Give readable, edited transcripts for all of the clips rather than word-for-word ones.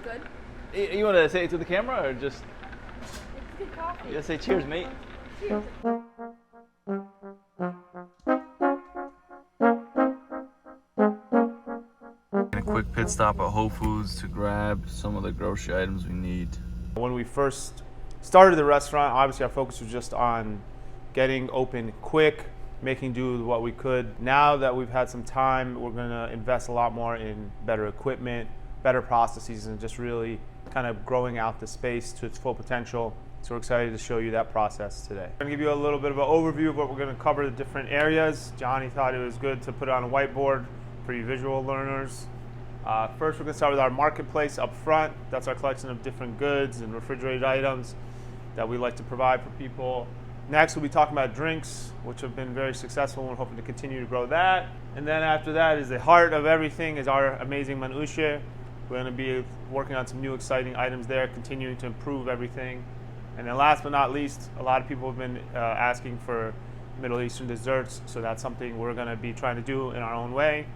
good. You want to say it to the camera or just? It's good coffee. Yeah, say cheers, mate. Cheers. A quick pit stop at Whole Foods to grab some of the grocery items we need. When we first started the restaurant, obviously our focus was just on getting open quick, making do with what we could. Now that we've had some time, we're going to invest a lot more in better equipment, better processes, and just really kind of growing out the space to its full potential. So we're excited to show you that process today. I'm going to give you a little bit of an overview of what we're going to cover, the different areas. Johnny thought it was good to put it on a whiteboard for you visual learners. First, we're going to start with our marketplace up front. That's our collection of different goods and refrigerated items that we like to provide for people. Next, we'll be talking about drinks, which have been very successful, and we're hoping to continue to grow that. And then after that is the heart of everything, is our amazing manushe. We're going to be working on some new exciting items there, continuing to improve everything. And then last but not least, a lot of people have been asking for Middle Eastern desserts, so that's something we're going to be trying to do in our own way.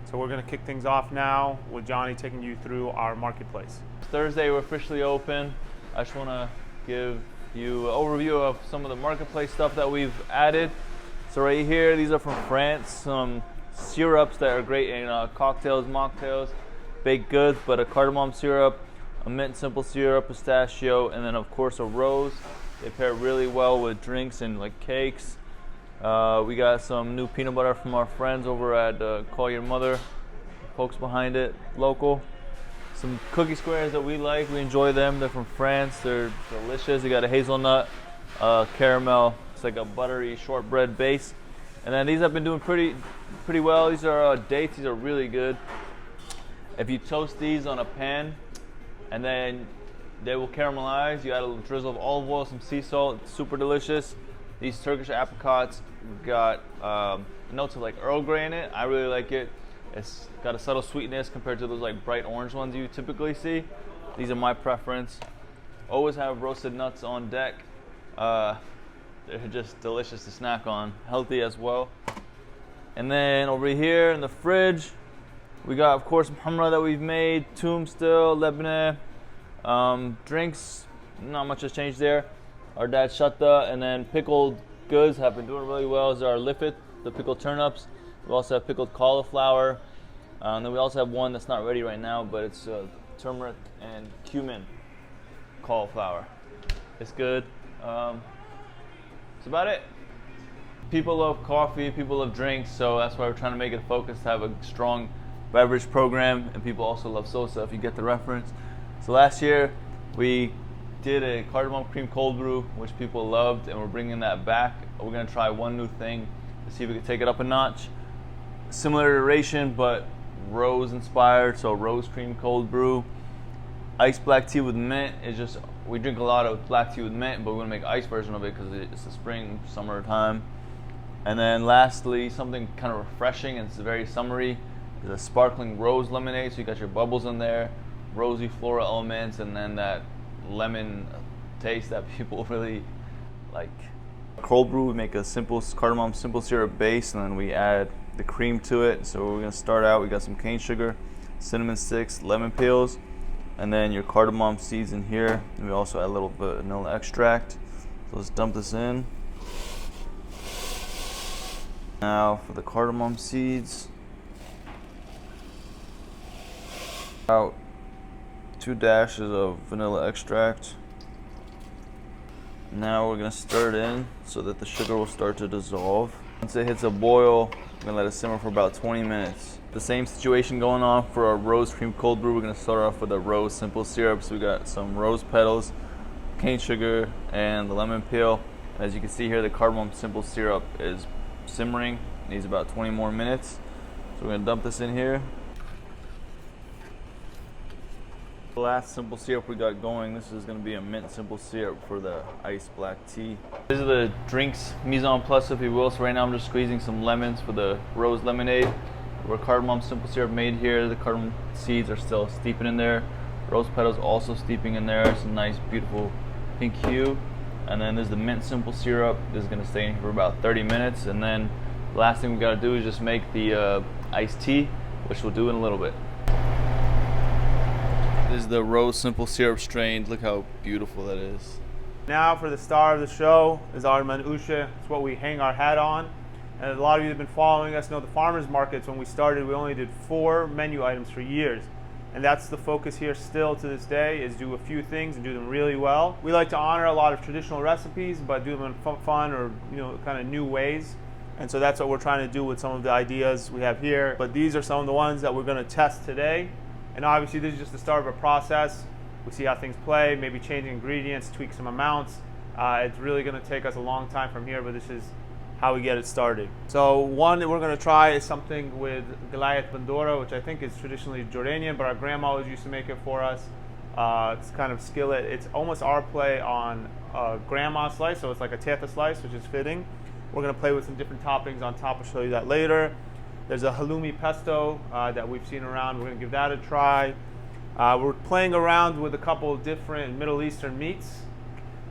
So we're going to kick things off now with Johnny taking you through our marketplace. Thursday, we're officially open. I just want to give you an overview of some of the marketplace stuff that we've added. So right here, these are from France, some syrups that are great in cocktails, mocktails, baked goods, but a cardamom syrup, a mint simple syrup, pistachio, and then of course a rose. They pair really well with drinks and like cakes. We got some new peanut butter from our friends over at Call Your Mother, folks behind it, local. Some cookie squares that we like, we enjoy them. They're from France, they're delicious. They got a hazelnut, caramel, it's like a buttery shortbread base. And then these have been doing pretty well. These are dates, these are really good. If you toast these on a pan, and then they will caramelize. You add a little drizzle of olive oil, some sea salt, it's super delicious. These Turkish apricots got notes of like Earl Grey in it. I really like it. It's got a subtle sweetness compared to those like bright orange ones you typically see. These are my preference. Always have roasted nuts on deck. They're just delicious to snack on, healthy as well. And then over here in the fridge, we got, of course, humra that we've made, toom still, lebne, drinks, not much has changed there. Our dad's shatta, and then pickled goods have been doing really well. Is our lifit, the pickled turnips. We also have pickled cauliflower. And then we also have one that's not ready right now, but it's turmeric and cumin cauliflower. It's good. That's about it. People love coffee, people love drinks, so that's why we're trying to make it a focus to have a strong beverage program, and people also love salsa, if you get the reference. So last year we did a cardamom cream cold brew, which people loved, and we're bringing that back. We're going to try one new thing to see if we can take it up a notch. Similar iteration, but rose inspired, so rose cream cold brew. Iced black tea with mint is just, we drink a lot of black tea with mint, but we're going to make ice version of it because it's the spring, summer time. And then lastly, something kind of refreshing and it's very summery, is a sparkling rose lemonade. So you got your bubbles in there, rosy floral elements, and then that lemon taste that people really like. Cold brew, we make a simple cardamom simple syrup base, and then we add the cream to it. So we're gonna start out, we got some cane sugar, cinnamon sticks, lemon peels, and then your cardamom seeds in here. And we also add a little bit of vanilla extract. So let's dump this in. Now for the cardamom seeds, about 2 dashes of vanilla extract. Now we're going to stir it in so that the sugar will start to dissolve. Once it hits a boil, we're going to let it simmer for about 20 minutes. The same situation going on for our rose cream cold brew. We're going to start off with a rose simple syrup. So we got some rose petals, cane sugar, and the lemon peel. As you can see here, the cardamom simple syrup is simmering. It needs about 20 more minutes. So we're going to dump this in here. The last simple syrup we got going, this is going to be a mint simple syrup for the iced black tea. These are the drinks, mise en place if you will. So right now I'm just squeezing some lemons for the rose lemonade. We're cardamom simple syrup made here. The cardamom seeds are still steeping in there. Rose petals also steeping in there. It's a nice beautiful pink hue. And then there's the mint simple syrup. This is going to stay in here for about 30 minutes. And then the last thing we got to do is just make the iced tea, which we'll do in a little bit. is the rose simple syrup strain. Look how beautiful that is. Now for the star of the show is our manusha. It's what we hang our hat on. And a lot of you that have been following us know the farmers markets, when we started, we only did 4 menu items for years. And that's the focus here still to this day, is do a few things and do them really well. We like to honor a lot of traditional recipes, but do them in fun or kind of new ways. And so that's what we're trying to do with some of the ideas we have here. But these are some of the ones that we're going to test today. And obviously this is just the start of a process. We see how things play, maybe changing ingredients, tweak some amounts. It's really going to take us a long time from here, but this is how we get it started. So one that we're going to try is something with Goliath Bandura, which I think is traditionally Jordanian, but our grandma always used to make it for us. It's kind of skillet. It's almost our play on a grandma slice, so it's like a teta slice, which is fitting. We're going to play with some different toppings on top. I'll show you that later. There's a halloumi pesto that we've seen around. We're going to give that a try. We're playing around with a couple of different Middle Eastern meats.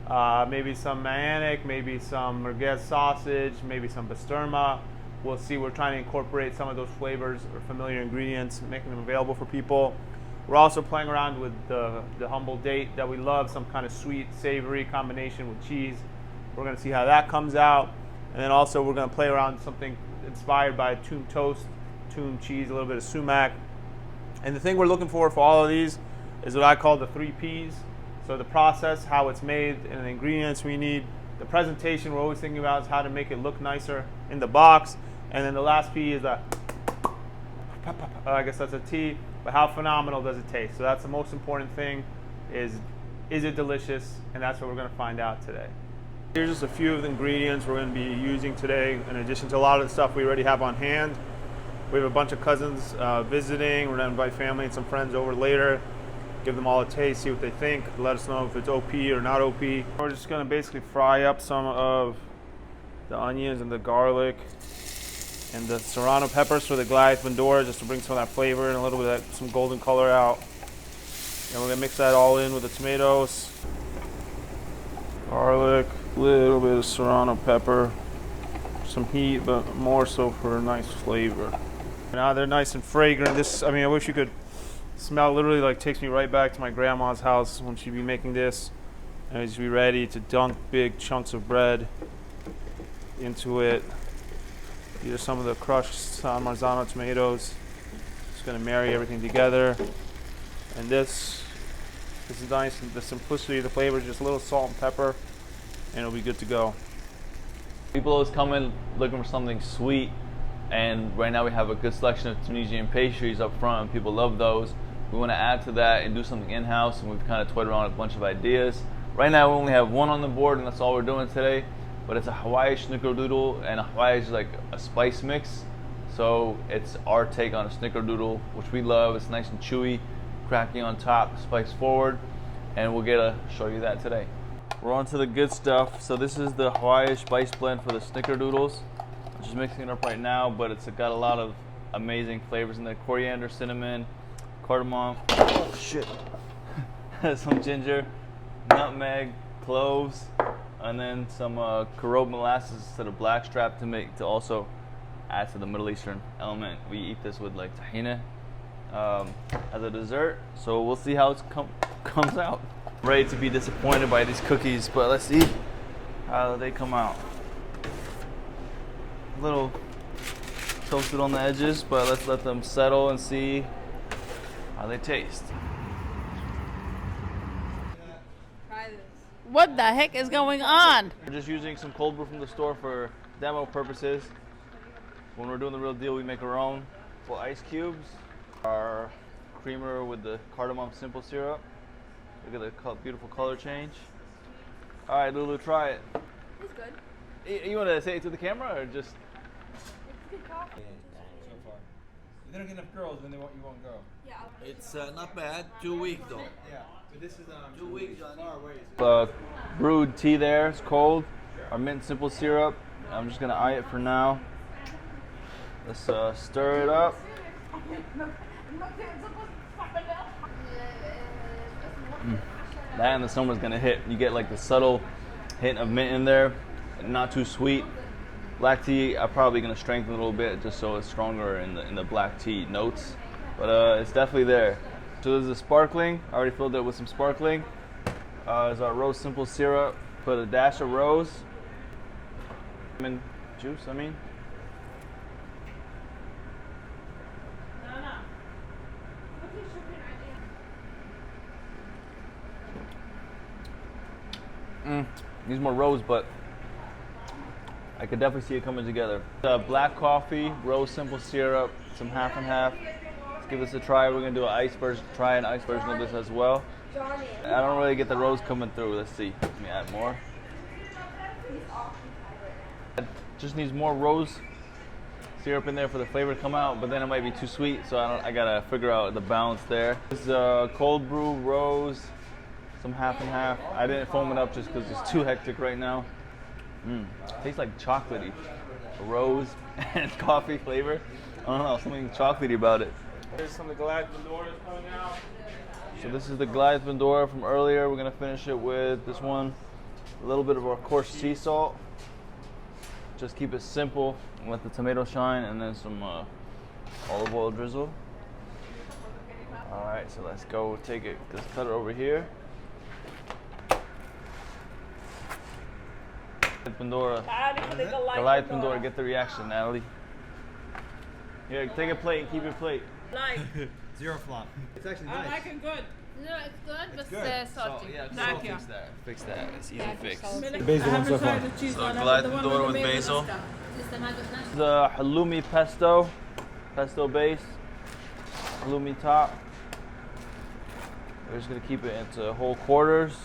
Maybe some mayanic, maybe some merguez sausage, maybe some basturma. We'll see. We're trying to incorporate some of those flavors or familiar ingredients, making them available for people. We're also playing around with the humble date that we love, some kind of sweet, savory combination with cheese. We're going to see how that comes out. And then also we're going to play around with something inspired by toon toast, toon cheese, a little bit of sumac. And the thing we're looking for all of these is what I call the 3 Ps. So the process, how it's made, and the ingredients we need. The presentation we're always thinking about is how to make it look nicer in the box. And then the last P is I guess that's a T, but how phenomenal does it taste? So that's the most important thing, is it delicious? And that's what we're going to find out today. Here's just a few of the ingredients we're going to be using today, in addition to a lot of the stuff we already have on hand. We have a bunch of cousins visiting. We're going to invite family and some friends over later, give them all a taste, see what they think, let us know if it's OP or not OP. We're just going to basically fry up some of the onions and the garlic and the serrano peppers for the Goliath Bandura, just to bring some of that flavor and a little bit of some golden color out. And we're going to mix that all in with the tomatoes, garlic, a little bit of serrano pepper, some heat, but more so for a nice flavor. Now they're nice and fragrant. I wish you could smell. Literally, like, takes me right back to my grandma's house when she'd be making this, and she'd be ready to dunk big chunks of bread into it. These are some of the crushed San Marzano tomatoes. Just gonna marry everything together, and this is nice. The simplicity of the flavor is just a little salt and pepper, and it'll be good to go. People always come in looking for something sweet, and right now we have a good selection of Tunisian pastries up front, and people love those. We want to add to that and do something in-house, and we've kind of toyed around with a bunch of ideas. Right now we only have one on the board, and that's all we're doing today, but it's a Hawaii snickerdoodle, and a Hawaii is like a spice mix, so it's our take on a snickerdoodle, which we love. It's nice and chewy, cracking on top, spice forward, and we'll get to show you that today. We're on to the good stuff. So this is the Hawaii spice blend for the snickerdoodles. I'm just mixing it up right now, but it's got a lot of amazing flavors in there. Coriander, cinnamon, cardamom, oh shit, some ginger, nutmeg, cloves, and then some carob molasses instead of blackstrap to also add to the Middle Eastern element. We eat this with like tahina as a dessert, so we'll see how it comes out. Ready to be disappointed by these cookies, but let's see how they come out. A little toasted on the edges, but let's let them settle and see how they taste. Try this. What the heck is going on? We're just using some cold brew from the store for demo purposes. When we're doing the real deal, we make our own. Well, ice cubes, our creamer with the cardamom simple syrup. Look at the beautiful color change. All right, Lulu, try it. It's good. You want to say it to the camera or just? It's good coffee. So far. You don't get enough girls when you won't go. Yeah. It's not bad. 2 weeks though. Yeah. But this is 2 weeks, Johnny. Brewed tea there. It's cold. Our mint simple syrup. I'm just gonna eye it for now. Let's stir it up. That and the summer's gonna hit. You get like the subtle hint of mint in there, not too sweet. Black tea, I'm probably gonna strengthen a little bit just so it's stronger in the black tea notes, but it's definitely there. So this is sparkling. I already filled it with some sparkling. There's our rose simple syrup. Put a dash of rose. Lemon juice, I mean. Needs more rose, but I could definitely see it coming together. Black coffee, rose simple syrup, some half and half. Let's give this a try. We're gonna do an ice version, try an ice version of this as well. I don't really get the rose coming through. Let's see. Let me add more. Just needs more rose syrup in there for the flavor to come out, but then it might be too sweet, so I gotta figure out the balance there. This is cold brew rose, some half and half. I didn't foam it up just because it's too hectic right now. Tastes like chocolatey. Rose and coffee flavor. I don't know, something chocolatey about it. Here's some of the Glad Pandora coming out. So this is the Glide Pandora from earlier. We're gonna finish it with this one. A little bit of our coarse sea salt. Just keep it simple. Let the tomato shine, and then some olive oil drizzle. All right, so let's go take it. Let's cut it over here. Pandora. Glide Pandora. Get the reaction, Natalie. Here, take a plate and keep your plate. Like, Zero flop. It's actually nice. I like it good. No, it's good, but good. salty. Yeah, Thank you. Fix that. It's easy to fix. The basil one so far. So Glide Pandora with basil. The halloumi pesto base, halloumi top. We're just gonna keep it into whole quarters.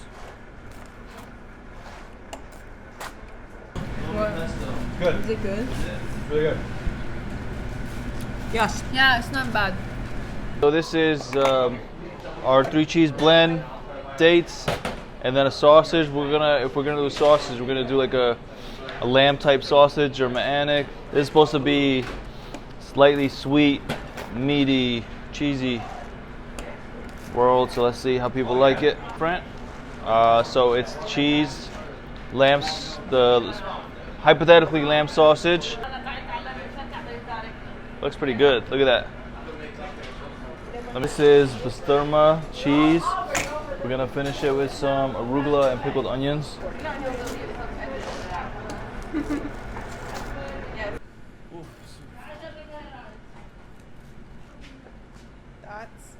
Good. Is it good? It's really good. Yes. Yeah, it's not bad. So this is our 3 cheese blend, dates, and then a sausage. If we're gonna do a sausage, we're gonna do like a lamb type sausage or Maanic. This is supposed to be slightly sweet, meaty, cheesy world. So let's see how people like it. So it's cheese, the hypothetically lamb sausage. Looks pretty good. Look at that. This is pastrama cheese. We're gonna finish it with some arugula and pickled onions. Thoughts?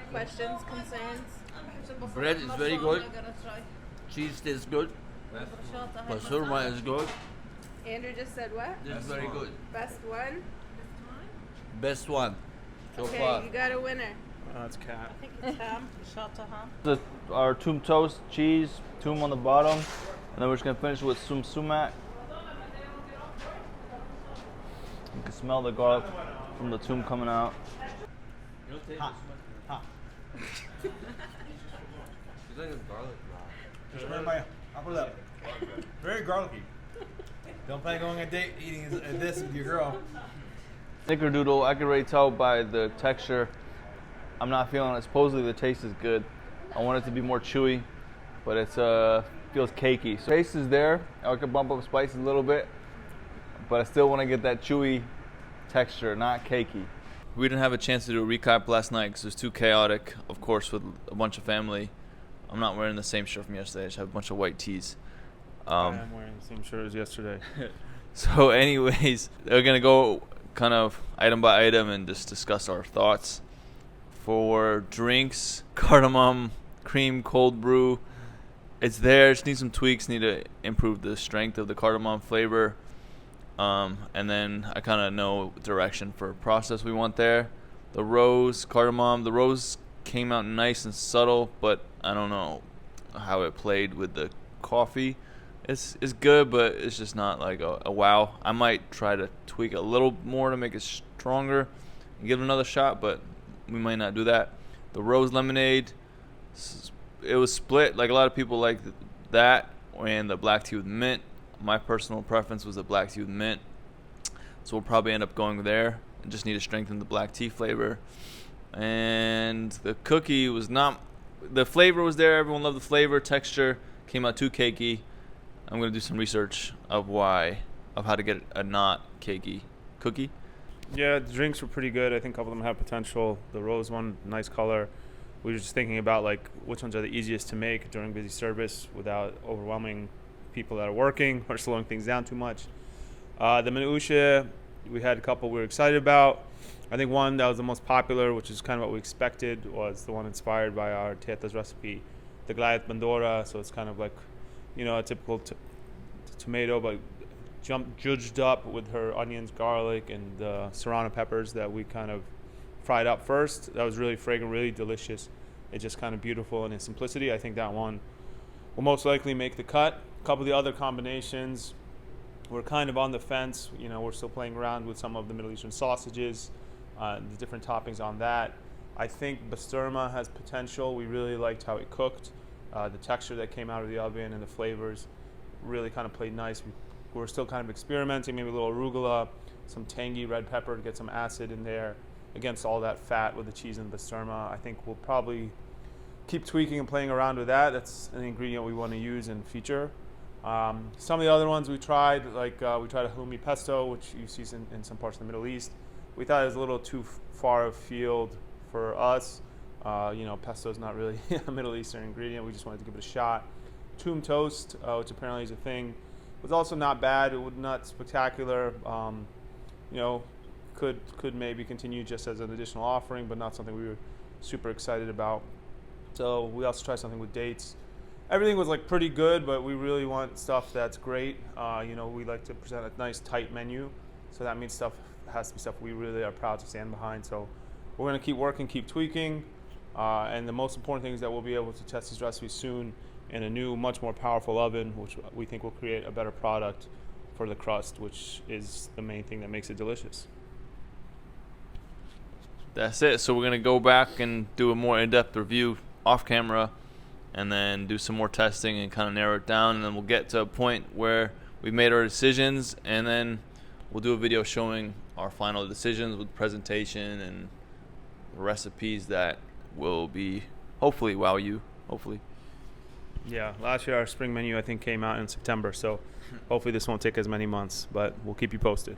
Questions? Concerns? Bread is very good. Cheese tastes good. Pastrama is good. Andrew just said what? It's very good. Best one? Best one so Okay, far. you got a winner. It's cat. I think it's ham. Our toom toast cheese, toom on the bottom, and then we're just gonna finish with some sumac. You can smell the garlic from the toom coming out. Hot. It's like a garlic Just burn my upper lip. Very garlicky. Don't plan going on a date eating this with your girl. Snickerdoodle, I can already tell by the texture. I'm not feeling it. Supposedly the taste is good. I want it to be more chewy, but it's feels cakey. So taste is there. I could bump up spice a little bit, but I still want to get that chewy texture, not cakey. We didn't have a chance to do a recap last night because it was too chaotic, of course, with a bunch of family. I'm not wearing the same shirt from yesterday. I just have a bunch of white tees. I am wearing the same shirt as yesterday. So anyways, we're going to go kind of item by item and just discuss our thoughts. For drinks, cardamom, cream, cold brew. It's there. Just need some tweaks. Need to improve the strength of the cardamom flavor. And then I kind of know direction for process we want there. The rose, cardamom. The rose came out nice and subtle, but I don't know how it played with the coffee. It's good, but it's just not like a wow. I might try to tweak it a little more to make it stronger and give it another shot, but we might not do that. The rose lemonade, it was split. Like a lot of people like that and the black tea with mint. My personal preference was the black tea with mint, so we'll probably end up going there. I just need to strengthen the black tea flavor. And the cookie was not, the flavor was there. Everyone loved the flavor. Texture came out too cakey. I'm going to do some research of how to get a not cakey cookie. Yeah, the drinks were pretty good. I think a couple of them have potential. The rose one, nice color. We were just thinking about like which ones are the easiest to make during busy service without overwhelming people that are working or slowing things down too much. The minusha, we had a couple we were excited about. I think one that was the most popular, which is kind of what we expected, was the one inspired by our Teta's recipe, the Goliath Bandora. So it's kind of like, a typical tomato, but judged up with her onions, garlic, and serrano peppers that we kind of fried up first. That was really fragrant, really delicious. It's just kind of beautiful in its simplicity. I think that one will most likely make the cut. A couple of the other combinations, we're kind of on the fence. We're still playing around with some of the Middle Eastern sausages, the different toppings on that. I think basturma has potential. We really liked how it cooked. The texture that came out of the oven and the flavors really kind of played nice. We're still kind of experimenting, maybe a little arugula, some tangy red pepper to get some acid in there against all that fat with the cheese and basturma. I think we'll probably keep tweaking and playing around with that. That's an ingredient we want to use and feature. Some of the other ones we tried, like we tried a halloumi pesto, which you see in some parts of the Middle East. We thought it was a little too far afield for us. Pesto is not really a Middle Eastern ingredient. We just wanted to give it a shot. Toom toast, which apparently is a thing, was also not bad. It was not spectacular. Could maybe continue just as an additional offering, but not something we were super excited about. So we also tried something with dates. Everything was like pretty good, but we really want stuff that's great. We like to present a nice tight menu, so that means stuff has to be stuff we really are proud to stand behind. So we're going to keep working, keep tweaking, and the most important thing is that we'll be able to test these recipes soon in a new, much more powerful oven, which we think will create a better product for the crust, which is the main thing that makes it delicious. That's it. So we're going to go back and do a more in-depth review off camera, and then do some more testing and kind of narrow it down, and then we'll get to a point where we've made our decisions, and then we'll do a video showing our final decisions with presentation and recipes that will be hopefully wow you. Hopefully. Yeah, last year our spring menu I think came out in September, so hopefully this won't take as many months, but we'll keep you posted.